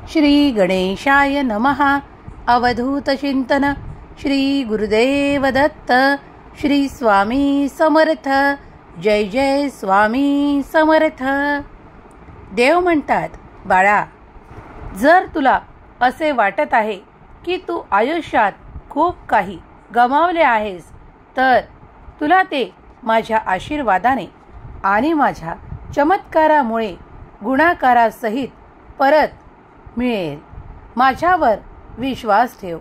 श्री गणेशाय नमः. अवधूत चिंतन. श्री गुरुदेव दत्त. श्री स्वामी समर्थ. जय जय स्वामी समर्थ. देव म्हणतात, बाळा, जर तुला असे वाटत आहे की तू आयुष्यात खूप काही गमावले आहेस, तर तुला ते माझ्या आशीर्वादाने आणि माझ्या चमत्कारामुळे गुणाकारासहित परत मिळेल. माझ्यावर विश्वास ठेव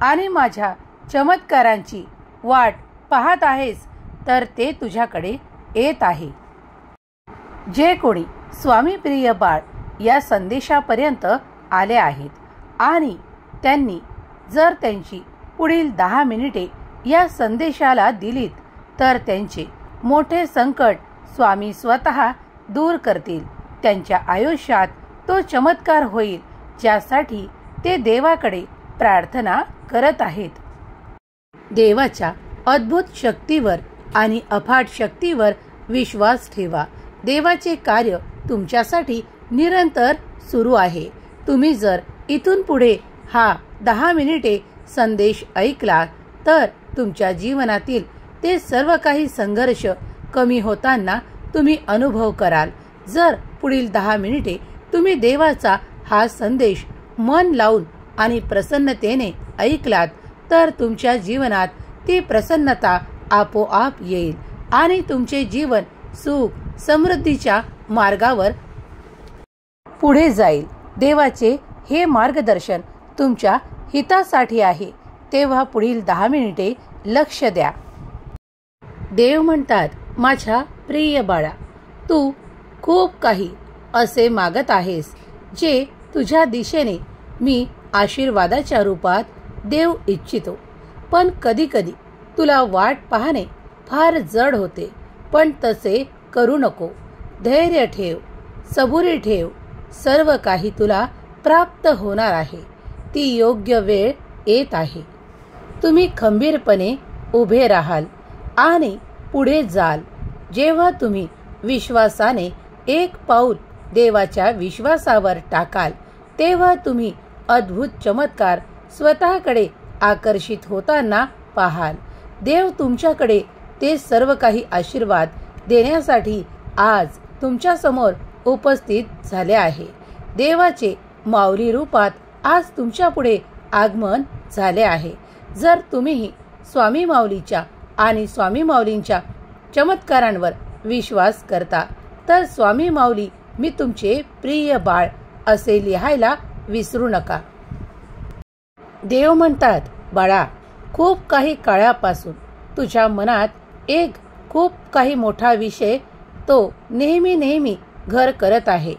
आणि माझ्या चमत्कारांची वाट पाहत आहेस तर ते तुझ्याकडे येत आहे. जे कोणी स्वामी प्रिय बाळ या संदेशापर्यंत आले आहेत आणि त्यांनी जर त्यांची पुढील 10 मिनिटे या संदेशाला दिलीत, तर त्यांचे मोठे संकट स्वामी स्वतः दूर करतील. त्यांच्या आयुष्यात तो चमत्कार होईल ज्यासाठी ते देवाकडे प्रार्थना करत आहेत. देवाच्या अद्भुत शक्तीवर आणि अफाट शक्तीवर विश्वास ठेवा. देवाचे कार्य तुमच्यासाठी निरंतर सुरू आहे. तुम्ही जर इथून पुढे हा 10 मिनिटे संदेश ऐकला तर तुमच्या जीवनातील ते सर्व काही संघर्ष कमी होताना तुम्ही अनुभव कराल. जर पुढील 10 मिनिटे तुम्ही देवाचा हा संदेश मन लावून आणि प्रसन्नतेने ऐकलात तर तुमच्या जीवनात ती प्रसन्नता आपोआप येईल आणि तुमचे जीवन सुख समृद्धीच्या मार्गावर पुढे जाईल. देवाचे हे मार्गदर्शन तुमच्या हितासाठी आहे, तेव्हा पुढील 10 मिनिटे लक्ष द्या. देव म्हणतात, माझ्या प्रिय बाळा, तू खूप काही असे मागत आहेस जे तुझ्या दिशेने मी आशीर्वादाच्या रूपात देऊ इच्छितो. पण कधी कधी तुला वाट पाहणे फार जड होते. पण तसे करू नको. धैर्य ठेव, सबुरी ठेव. सर्व काही तुला प्राप्त होणार आहे. ती योग्य वेळ येत आहे. तुम्ही खंबीरपणे उभे राहाल आणि पुढे जाल. जेव्हा तुम्ही विश्वासाने एक पाऊल देवाच्या विश्वासावर टाकाल, तेव्हा तुम्ही अद्भुत चमत्कार स्वतःकडे आकर्षित होताना पाहाल. देव तुमच्याकडे ते सर्व काही आशीर्वाद देण्यासाठी आज तुमच्या समोर उपस्थित झाले आहे. देवाचे माऊली रूपात आज तुमच्या पुढे आगमन झाले आहे. जर तुम्हीही स्वामी माऊलीच्या आणि स्वामी माऊलींच्या चमत्कारांवर विश्वास करता तर स्वामी माऊली मी तुमचे प्रिय बाळ असे लिहायला विसरू नका. देव म्हणतात, बाळा, खूप काही काळापासून तुझ्या मनात एक खूप काही मोठा विषय तो नेहमी घर करत आहे.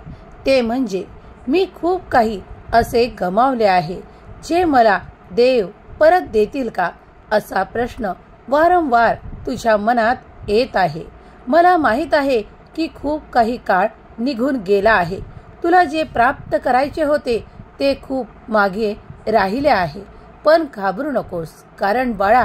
ते म्हणजे मी खूप काही असे गमावले आहे जे मला देव परत देतील का, असा प्रश्न वारंवार तुझ्या मनात येत आहे. मला माहित आहे की खूप काही काळ निघून गेला आहे. तुला जे प्राप्त करायचे होते ते खूप मागे राहिले आहे. पण घाबरू नकोस, कारण बाळा,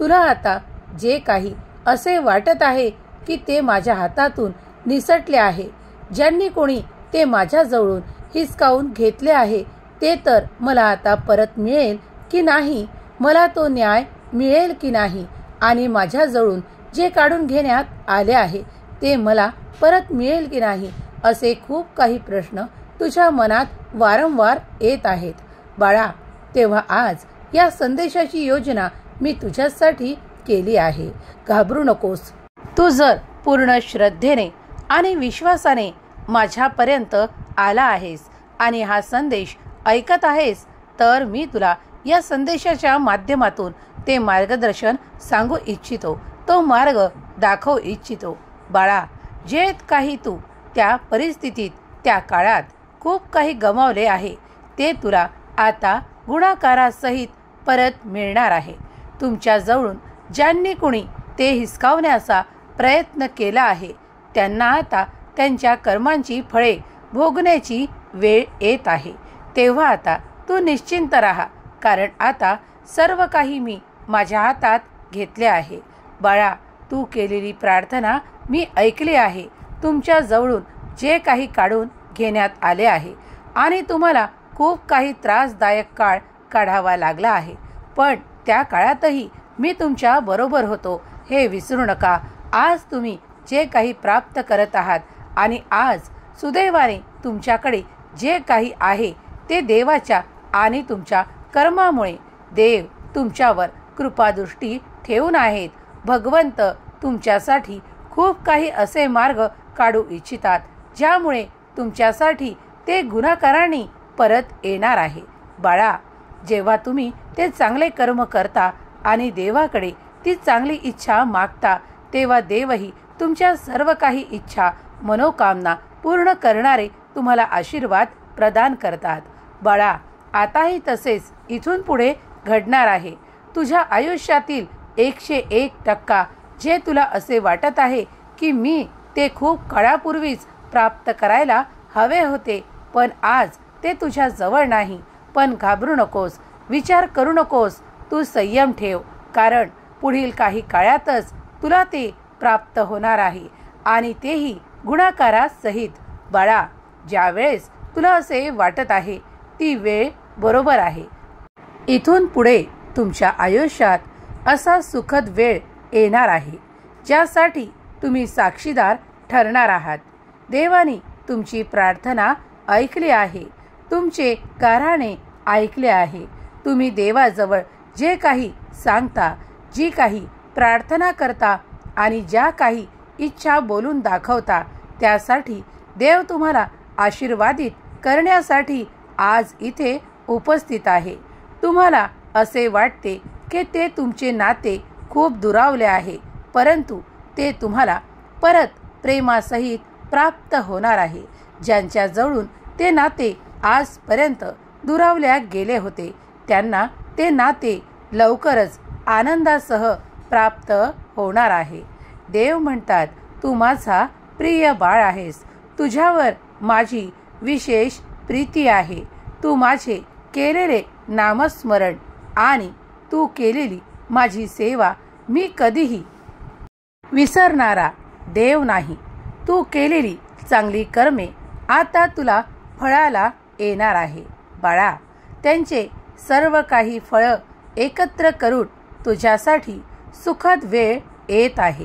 तुला आता जे काही असे वाटत आहे की ते माझ्या हातातून निसटले आहे, ज्यांनी कोणी ते माझ्याजवळून हिसकावून घेतले आहे, ते तर मला आता परत मिळेल की नाही, मला तो न्याय मिळेल की नाही, आणि माझ्याजवळून जे काढून घेण्यात आले आहे ते मला परत मिळेल की नाही, असे खूप काही प्रश्न तुझ्या मनात वारंवार येत आहेत. बाळा, तेव्हा आज या संदेशाची योजना मी तुझ्यासाठी केली आहे. घाबरू नकोस. तू जर पूर्ण श्रद्धेने आणि विश्वासाने माझ्यापर्यंत आला आहेस आणि हा संदेश ऐकत आहेस, तर मी तुला या संदेशाच्या माध्यमातून ते मार्गदर्शन सांगू इच्छितो, तो मार्ग दाखवू इच्छितो. बाळा, जे काही तू त्या परिस्थितीत त्या काळात खूप काही गमावले आहे ते तुला आता गुणाकारासहित परत मिळणार आहे. तुमच्या जवळून ज्यांनी कोणी ते हिसकावण्याचा प्रयत्न केला आहे त्यांना आता त्यांच्या कर्मांची फळे भोगण्याची वेळ येत आहे. तेव्हा आता तू निश्चिंत राहा, कारण आता सर्व काही मी माझ्या हातात घेतले आहे. बाळा, तू केलेली प्रार्थना मी ऐकली आहे. तुमच्या जवळून जे काही काढून घेण्यात आले आहे आणि तुम्हाला खूप काही त्रासदायक काळ काढावा लागला आहे, पण त्या काळातही मी तुमच्या बरोबर होतो हे विसरू नका. आज तुम्ही जे काही प्राप्त करत आहात आणि आज सुदैवाने तुमच्याकडे जे काही आहे ते देवाच्या आणि तुमच्या कर्मामुळे देव तुमच्यावर कृपादृष्टी ठेवून आहेत. भगवंत तुमच्यासाठी खूप काही असे मार्ग काढू इच्छितात ज्यामुळे तुमच्यासाठी ते गुणाकाराने परत येणार आहे. बाळा, जेव्हा तुम्ही ते चांगले कर्म करता आणि देवाकडे ती चांगली इच्छा मागता तेव्हा देवही तुमच्या सर्व काही इच्छा मनोकामना पूर्ण करणारे तुम्हाला आशीर्वाद प्रदान करतात. बाळा, आताही तसेच इथून पुढे घडणार आहे. तुझ्या आयुष्यातील 101% जे तुला असे वाटत आहे की मी ते खूप काळापूर्वीच प्राप्त करायला हवे होते, पण आज ते तुझ्या जवळ नाही. पण घाबरू नकोस, विचार करू नकोस, तू संयम ठेव, कारण पुढील काही काळातच तुला ते प्राप्त होणार आहे आणि तेही गुणाकारासहित. बाळा, ज्या वेळेस तुला असे वाटत आहे ती वेळ बरोबर आहे. इथून पुढे तुमच्या आयुष्यात असा सुखद वेळ येणार आहे ज्यासाठी तुम्ही साक्षीदार ठरणार आहात. देवाने तुमची प्रार्थना ऐकली आहे, तुमचे गाऱ्हाणे ऐकले आहे. तुम्ही देवाजवळ जे काही सांगता, जी काही प्रार्थना करता आणि ज्या काही इच्छा बोलून दाखवता त्यासाठी देव तुम्हाला आशीर्वादित करण्यासाठी आज इथे उपस्थित आहे. तुम्हाला असे वाटते की ते तुमचे नाते खूप दुरावले आहे, परंतु ते तुम्हाला परत प्रेमासहित प्राप्त होणार आहे. ज्यांच्या जवळून ते नाते आजपर्यंत दुरावल्या गेले होते त्यांना ते नाते लवकरच आनंदासह प्राप्त होणार आहे. देव म्हणतात, तू माझा प्रिय बाळ आहेस, तुझ्यावर माझी विशेष प्रीती आहे. तू माझे केलेले नामस्मरण आणि तू केलेली माझी सेवा मी कधीही विसरणारा देव नाही. तू केलेली चांगली कर्मे आता तुला फळाला येणार आहे. बाळा, त्यांचे सर्व काही फळ एकत्र करून तुझ्यासाठी सुखद वेळ येत आहे.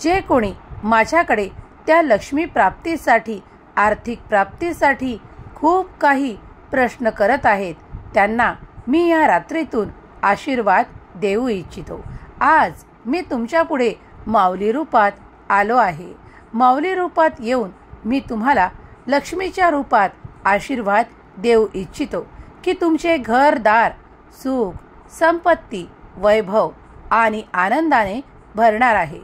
जे कोणी माझ्याकडे त्या लक्ष्मी प्राप्तीसाठी, आर्थिक प्राप्तीसाठी खूप काही प्रश्न करत आहेत त्यांना मी या रात्रीतून आशीर्वाद देऊ इच्छितो. आज मी तुमच्या पुढे माऊली रूपात आलो आहे. माऊली रूपात येऊन मी तुम्हाला लक्ष्मीच्या रूपात आशीर्वाद देऊ इच्छितो की तुमचे घरदार सुख, संपत्ती, वैभव आणि आनंदाने भरणार आहे.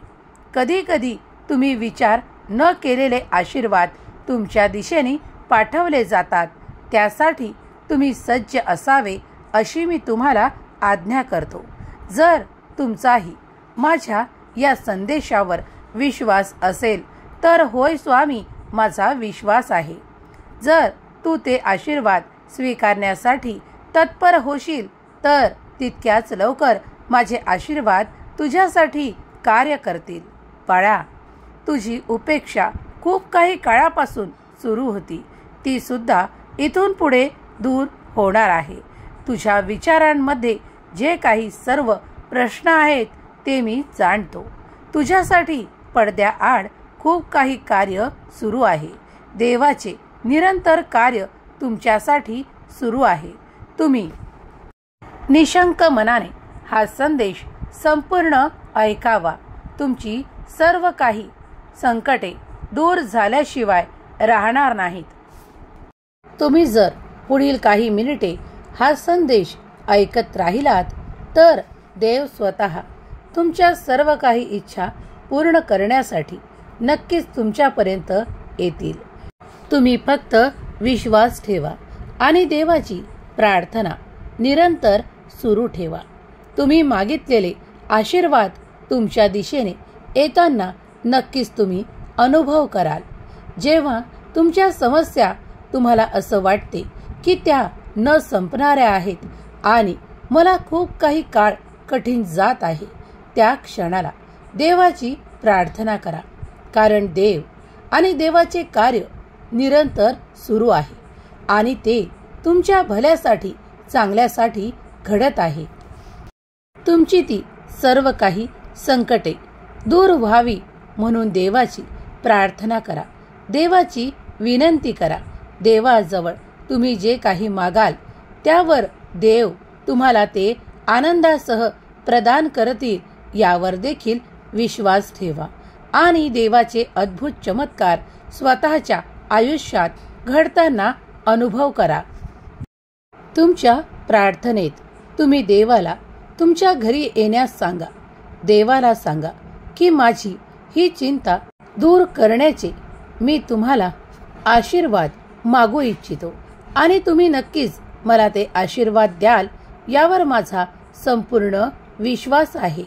कधी कधी तुम्ही विचार न केलेले आशीर्वाद तुमच्या दिशेने पाठवले जातात. त्यासाठी तुम्ही सज्ज असावे अशी मी तुम्हाला आज्ञा करतो. जर तुमचाही माझ्या या संदेशावर विश्वास असेल तर होय स्वामी, माझा विश्वास आहे. जर तू ते आशीर्वाद स्वीकारण्यासाठी तत्पर होशील तर तितक्याच लवकर माझे आशीर्वाद तुझ्यासाठी कार्य करतील. बाळा, तुझी उपेक्षा खूप काही काळापासून सुरू होती, ती सुद्धा इथून पुढे दूर होणार आहे. तुझ्या विचारांमध्ये जे काही सर्व प्रश्न आहेत ते मी जाणतो. तुझ्यासाठी पडद्याआड खूप काही कार्य सुरू आहे. देवाचे निरंतर कार्य तुमच्यासाठी सुरू आहे. तुम्ही निशंक मनाने हा संदेश संपूर्ण ऐकावा. तुमची सर्व काही संकटे दूर झाल्याशिवाय राहणार नाहीत. तुम्ही जर पुढील काही मिनिटे हा संदेश ऐकत राहिलात तर देव स्वतः तुमच्या सर्व काही इच्छा पूर्ण करण्यासाठी नक्कीच तुमच्यापर्यंत येतील. तुम्ही फक्त विश्वास ठेवा आणि देवाची प्रार्थना निरंतर सुरू ठेवा. तुम्ही मागितलेले आशीर्वाद तुमच्या दिशेने येताना नक्कीच तुम्ही अनुभव कराल. जेव्हा तुमच्या समस्या तुम्हाला असं वाटते की त्या न संपणाऱ्या आहेत आणि मला खूप काही काळ कठीण जात आहे, त्या क्षणाला देवाची प्रार्थना करा, कारण देव आणि देवाचे कार्य निरंतर सुरू आहे आणि ते तुमच्या भल्यासाठी चांगल्यासाठी घडत आहे. तुमची ती सर्व काही संकटे दूर व्हावी म्हणून देवाची प्रार्थना करा, देवाची विनंती करा. देवाजवळ तुम्ही जे काही मागाल त्यावर देव तुम्हाला ते आनंदासह प्रदान करतील यावर देखील विश्वास ठेवा आणि देवाचे अद्भुत चमत्कार स्वतःच्या आयुष्यात घडताना अनुभव करा. तुमच्या प्रार्थनेत तुम्ही देवाला तुमच्या घरी येण्यास सांगा. देवाला सांगा की माझी ही चिंता दूर करण्याचे मी तुम्हाला आशीर्वाद मागू इच्छितो आणि तुम्ही नक्कीच मला ते आशीर्वाद द्याल यावर माझा संपूर्ण विश्वास आहे.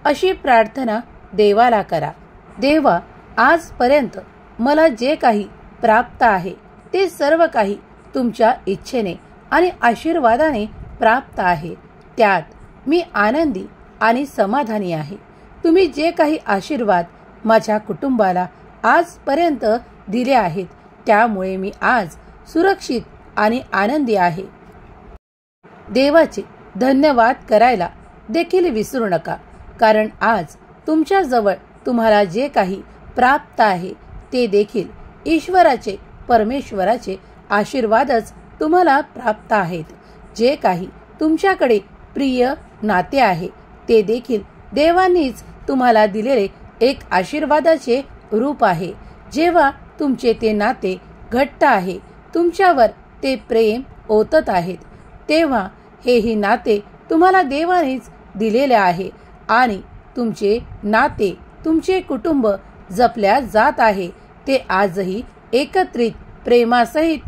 अशी प्रार्थना देवाला करा. देवा, आजपर्यंत मला जे काही प्राप्त आहे ते सर्व काही तुमच्या इच्छेने आणि आशीर्वादाने प्राप्त आहे. त्यात मी आनंदी आणि समाधानी आहे. तुम्ही जे काही आशीर्वाद माझ्या कुटुंबाला आजपर्यंत दिले आहेत त्यामुळे मी आज सुरक्षित आणि आनंदी आहे. देवाचे धन्यवाद करायला देखील विसरू नका, कारण आज तुमच्या जवळ तुम्हाला जे काही प्राप्त आहे ते देखील ईश्वराचे, परमेश्वराचे आशीर्वादच तुम्हाला प्राप्त आहेत. जे काही तुमच्याकडे प्रिय नाते आहे ते देखील देवांनीच तुम्हाला दिलेले एक आशीर्वादाचे रूप आहे. जेव्हा तुमचे ते नाते घट्ट आहे, तुमच्यावर ते प्रेम ओतत आहेत, तेव्हा हेही नाते तुम्हाला देवानेच दिलेले आहे आणि तुमचे नाते, तुमचे कुटुंब जपल्या जात आहे. ते आजही एकत्रित प्रेमासहित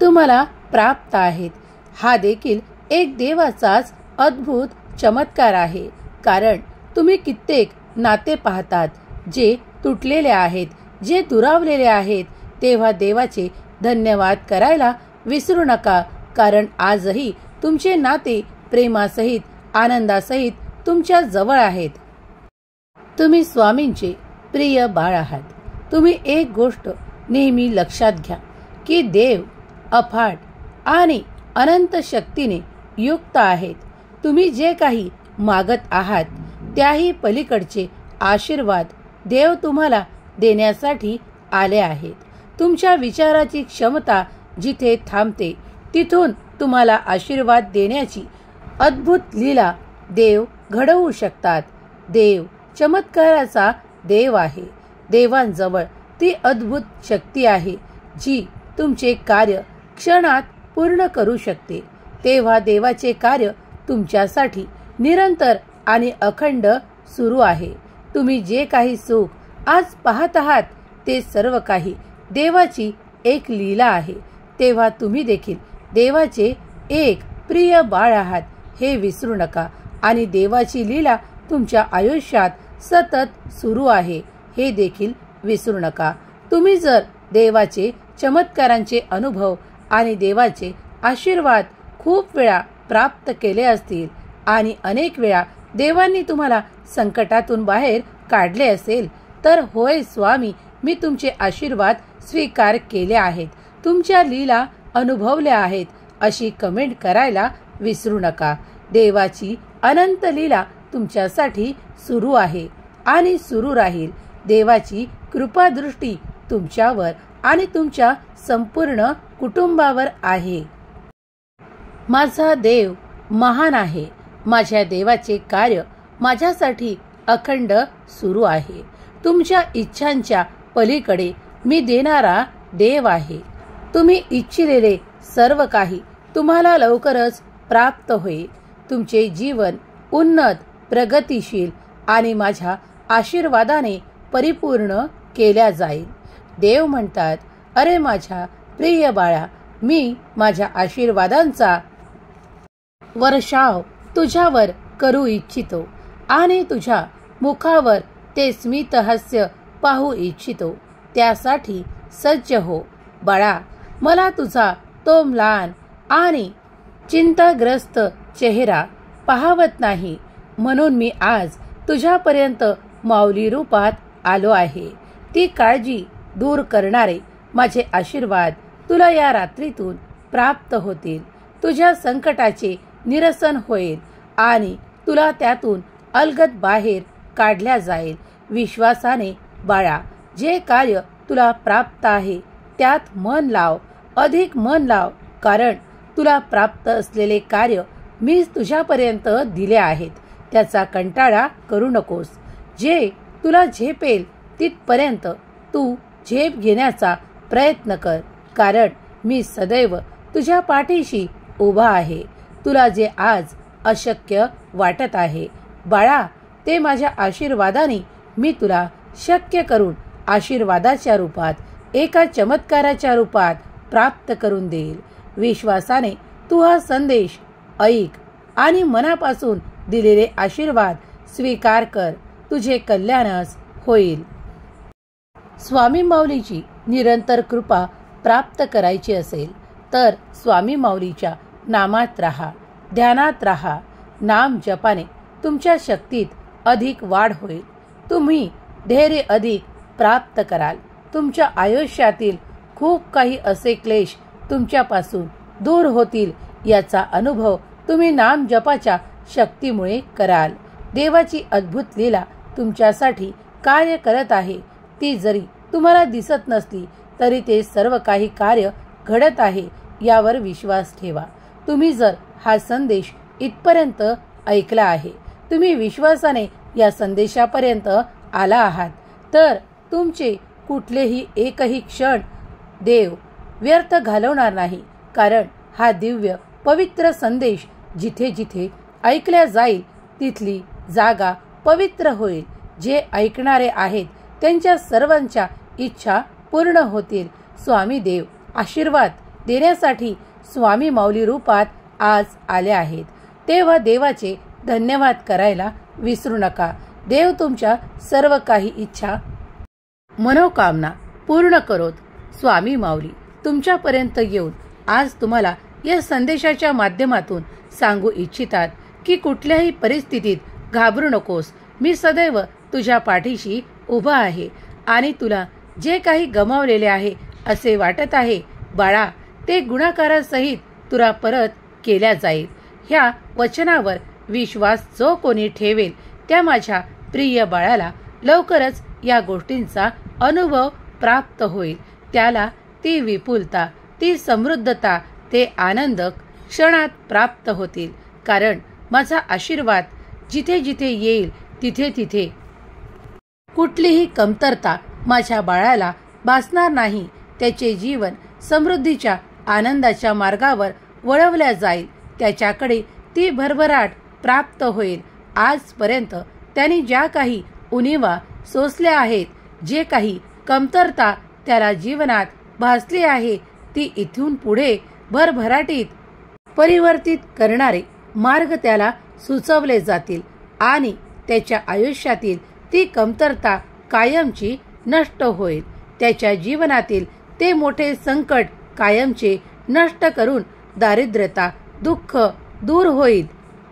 तुम्हाला प्राप्त आहेत. हा देखील एक देवाचाच अद्भुत चमत्कार आहे, कारण तुम्ही कित्येक नाते पाहतात जे तुटलेले आहेत, जे दुरावलेले आहेत. तेव्हा देवाचे धन्यवाद करायला विसरू नका, कारण आजही तुमचे नाते प्रेमासहित, आनंदासहित तुमच्या जवळ आहेत. तुम्ही स्वामींचे प्रिय बाळ आहात. तुम्ही एक गोष्ट नेहमी लक्षात घ्या की देव अफाट आणि अनंत शक्तीने युक्त आहेत. तुम्ही जे काही मागत आहात त्याही पलीकडचे आशीर्वाद देव तुम्हाला देण्यासाठी आले आहेत. तुमच्या विचाराची क्षमता जिथे थांबते तिथून तुम्हाला आशीर्वाद देण्याची अद्भुत लीला देव घडवू शकतात. देव चमत्काराचा देव आहे. देवांजवळ ती अद्भुत शक्ती आहे जी तुमचे कार्य क्षणात पूर्ण करू शकते. तेव्हा देवाचे कार्य तुमच्यासाठी निरंतर आणि अखंड सुरू आहे. तुम्ही जे काही सुख आज पाहत आहात ते सर्व काही देवाची एक लीला आहे. तेव्हा तुम्ही देखील देवाचे एक प्रिय बाळ आहात हे विसरू नका आणि देवाची लीला तुमच्या आयुष्यात सतत सुरू आहे हे देखील विसरू नका. तुम्ही जर देवाचे चमत्कारांचे अनुभव आणि देवाचे आशीर्वाद खूप वेळा प्राप्त केले असतील आणि अनेक वेळा देवांनी तुम्हाला संकटातून बाहेर काढले असेल तर होय स्वामी, मी तुमचे आशीर्वाद स्वीकार केले आहेत, तुमच्या लीला अनुभवल्या आहेत अशी कमेंट करायला विसरू नका. देवाची अनंत लीला तुमच्यासाठी सुरू आहे आणि सुरू राहील. देवाची कृपादृष्टी तुमच्यावर आणि तुमच्या संपूर्ण कुटुंबावर आहे. माझा देव महान आहे. माझ्या देवाचे कार्य माझ्यासाठी अखंड सुरू आहे. तुमच्या इच्छांच्या पलीकडे मी देणारा देव आहे. तुम्ही इच्छिलेले सर्व काही तुम्हाला लवकरच प्राप्त होईल. तुमचे जीवन उन्नत, प्रगतिशील आणि माझ्या आशीर्वादाने परिपूर्ण केल्या जाईल. देव म्हणतात, अरे माझ्या प्रिय बाळा, मी माझ्या आशीर्वादांचा वर्षाव तुझ्यावर करू इच्छितो आणि तुझ्या मुखावर ते स्मित हास्य पाहू इच्छितो. त्यासाठी सज्ज हो बाळा. मला तुझा तो म्लान आणि चिंताग्रस्त चेहरा पाहवत नाही, म्हणून मी आज तुझ्यापर्यंत माऊली रूपात आलो आहे. ती काळजी दूर करणारे माझे आशीर्वाद तुला या रात्रीतून प्राप्त होतील. तुझ्या संकटाचे निरसन होईल आणि तुला त्यातून अलगद बाहेर काढल्या जाईल. विश्वासाने बाळा, जे कार्य तुला प्राप्त आहे त्यात मन लाव, अधिक मन लाव, कारण तुला प्राप्त असलेले कार्य मीच तुझ्यापर्यंत दिले आहेत. त्याचा कंटाळा करू नकोस. जे तुला झेपेल तिथपर्यंत तू झेप घेण्याचा प्रयत्न कर, कारण मी सदैव तुझ्या पाठीशी उभा आहे. तुला जे आज अशक्य वाटत आहे बाळा, ते माझ्या आशीर्वादाने मी तुला शक्य करून आशीर्वादाच्या रूपात, एका चमत्काराच्या रूपात प्राप्त करून देईल. विश्वासाने तू हा संदेश ऐक आणि मनापासून दिलेले आशीर्वाद स्वीकार कर. तुझे कल्याणच होईल. स्वामी माऊलीची निरंतर कृपा प्राप्त करायची असेल तर स्वामी माऊलीच्या नामात राहा, ध्यानात राहा. नाम जपाने तुमच्या शक्तीत अधिक वाढ होईल. तुम्ही धैर्य अधिक प्राप्त कराल. तुमच्या आयुष्यातील खूप काही असे क्लेश तुमच्यापासून दूर होतील. याचा अनुभव तुम्ही नाम जपाच्या शक्तीमुळे कराल. देवाची अद्भुत लीला तुमच्यासाठी कार्य करत आहे. ती जरी तुम्हाला दिसत नसली तरी ते सर्व काही कार्य घडत आहे यावर विश्वास ठेवा. तुम्ही जर हा संदेश इथपर्यंत ऐकला आहे, तुम्ही विश्वासाने या संदेशापर्यंत आला आहात, तर तुमचे कुठलेही एकही क्षण देव व्यर्थ घालवणार नाही. कारण हा दिव्य पवित्र संदेश जिथे जिथे ऐकल्या जाईल तिथली जागा पवित्र होईल. जे ऐकणारे आहेत त्यांच्या सर्वांच्या इच्छा पूर्ण होतील. स्वामी देव आशीर्वाद देण्यासाठी स्वामी माऊली रूपात आज आले आहेत. तेव्हा देवाचे धन्यवाद करायला विसरू नका. देव तुमच्या सर्व काही इच्छा मनोकामना पूर्ण करोत. स्वामी माऊली तुमच्यापर्यंत येऊन आज तुम्हाला या संदेशाच्या माध्यमातून सांगू इच्छितात की कुठल्याही परिस्थितीत घाबरू नकोस. मी सदैव तुझ्या पाठीशी उभा आहे आणि तुला जे काही गमावलेले आहे असे वाटत आहे बाळा, ते गुणाकारासहित तुला परत केल्या जाईल. ह्या वचनावर विश्वास जो कोणी ठेवेल त्या माझ्या प्रिय बाळाला लवकरच या गोष्टींचा अनुभव प्राप्त होईल. त्याला ती विपुलता, ती समृद्धता, ते आनंद क्षणात प्राप्त होतील. कारण माझा आशीर्वाद जिथे जिथे येईल तिथे तिथे कुठलीही कमतरता माझ्या बाळाला भासणार नाही. त्याचे जीवन समृद्धीच्या आनंदाच्या मार्गावर वळवल्या जाईल. त्याच्याकडे ती भरभराट प्राप्त होईल. आजपर्यंत त्यांनी ज्या काही उणिवा सोसल्या आहेत, जे काही कमतरता त्याला जीवनात भासली आहे, ती इथून पुढे भरभराटीत परिवर्तित करणारे मार्ग त्याला सुचवले जातील आणि त्याच्या आयुष्यातील ती कमतरता कायमची नष्ट होईल. त्याच्या जीवनातील ते मोठे संकट कायमचे नष्ट करून दारिद्र्यता, दुःख दूर होईल.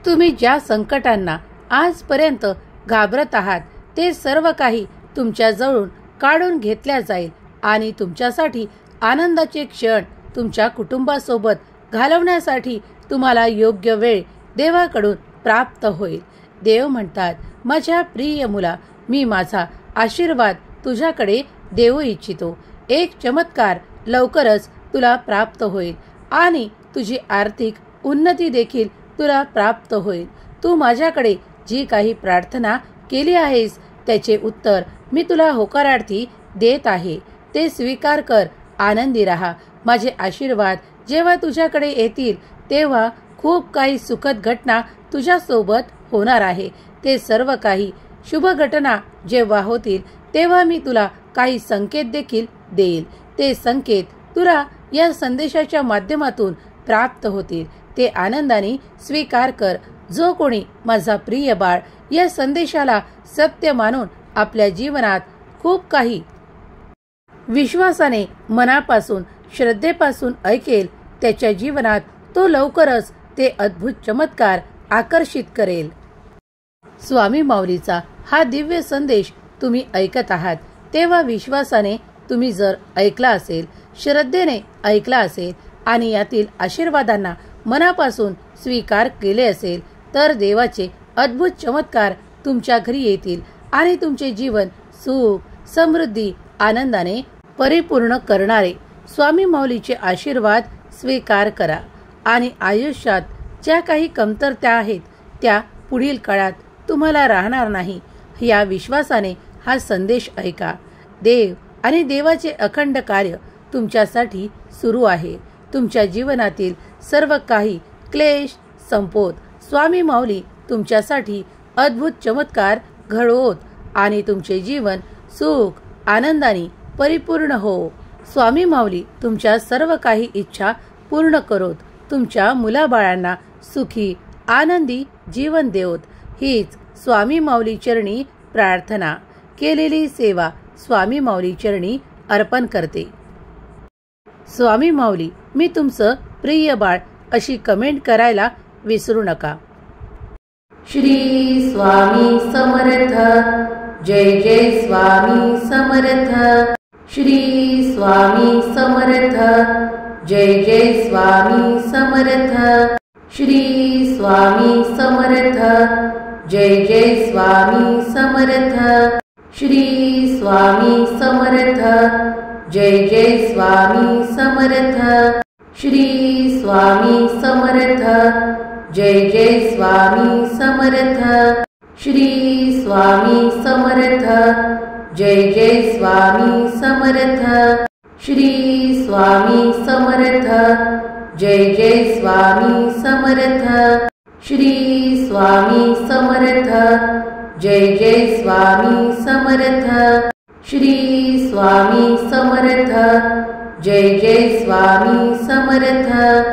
तुम्ही ज्या संकटांना आजपर्यंत घाबरत आहात ते सर्व काही तुमच्या जवळून काढून घेतल्या जाईल आणि तुमच्यासाठी आनंदाचे क्षण तुमच्या कुटुंबासोबत घालवण्यासाठी तुम्हाला योग्य वेळ देवाकडून प्राप्त होईल. देव म्हणतात, माझ्या प्रिय मुला, मी माझा आशीर्वाद तुझ्याकडे देऊ इच्छितो. एक चमत्कार लवकरच तुला प्राप्त होईल आणि तुझी आर्थिक उन्नती देखील तुला प्राप्त होईल. तू माझ्याकडे जी काही प्रार्थना केली आहेस त्याचे उत्तर मी तुला होकारार्थी देत आहे. ते स्वीकार कर, आनंदी राहा. माझे आशीर्वाद जेव्हा तुझ्याकडे येतील तेव्हा खूप काही सुखद घटना तुझ्यासोबत होणार आहे. ते सर्व काही शुभ घटना जेव्हा होतील तेव्हा मी तुला काही संकेत देखील देईल. ते संकेत तुला या संदेशाच्या माध्यमातून प्राप्त होतील. ते आनंदाने स्वीकार कर. जो कोणी माझा प्रिय बाळ या संदेशाला सत्य मानून आपल्या जीवनात खूप काही विश्वासाने, मनापासून, श्रद्धेपासून ऐकेल, त्याच्या जीवनात तो लवकरच ते अद्भुत चमत्कार आकर्षित करेल. स्वामी माऊलीचा हा दिव्य संदेश तुम्ही ऐकत आहात तेव्हा विश्वासाने तुम्ही जर ऐकला असेल, श्रद्धेने ऐकला असेल आणि यातील आशीर्वादांना मनापासून स्वीकार केले असेल तर देवाचे अद्भुत चमत्कार तुमच्या घरी येतील आणि तुमचे जीवन सुख, समृद्धी, आनंदाने परिपूर्ण करणारे स्वामी माऊलीचे आशीर्वाद स्वीकार करा आणि आयुष्यात ज्या काही कमतरता आहेत त्या पुढील काळात तुम्हाला राहणार नाही या विश्वासाने हा संदेश ऐका। देव आणि देवाचे अखंड कार्य तुमच्यासाठी सुरू आहे। तुमच्या जीवनातील सर्व काही क्लेश संपवत स्वामी माऊली तुमच्यासाठी अद्भुत चमत्कार घडवोत आणि तुमचे जीवन सुख, आनंदाने परिपूर्ण हो। स्वामी माऊली तुमच्या सर्व काही इच्छा पूर्ण करोत, तुमच्या मुलाबाळांना सुखी आनंदी जीवन देवोत हीच स्वामी माऊली चरणी प्रार्थना। केलेली सेवा स्वामी माऊली चरणी अर्पण करते। स्वामी माऊली मी तुमचं प्रिय बाळ अशी कमेंट करायला विसरू नका। श्री स्वामी समर्थ। जय जय स्वामी समर्थ। श्री स्वामी समर्थ। जय जय स्वामी समर्थ। श्री स्वामी समर्थ। जय जय स्वामी समर्थ। श्री स्वामी समर्थ। जय जय स्वामी समर्थ। श्री स्वामी समर्थ। जय जय स्वामी समर्थ। श्री स्वामी समर्थ। जय जय स्वामी समर्थ। श्री स्वामी समर्थ। जय जय स्वामी समर्थ। श्री स्वामी समर्थ। जय जय स्वामी समर्थ। श्री स्वामी समर्थ। जय जय स्वामी समर्थ।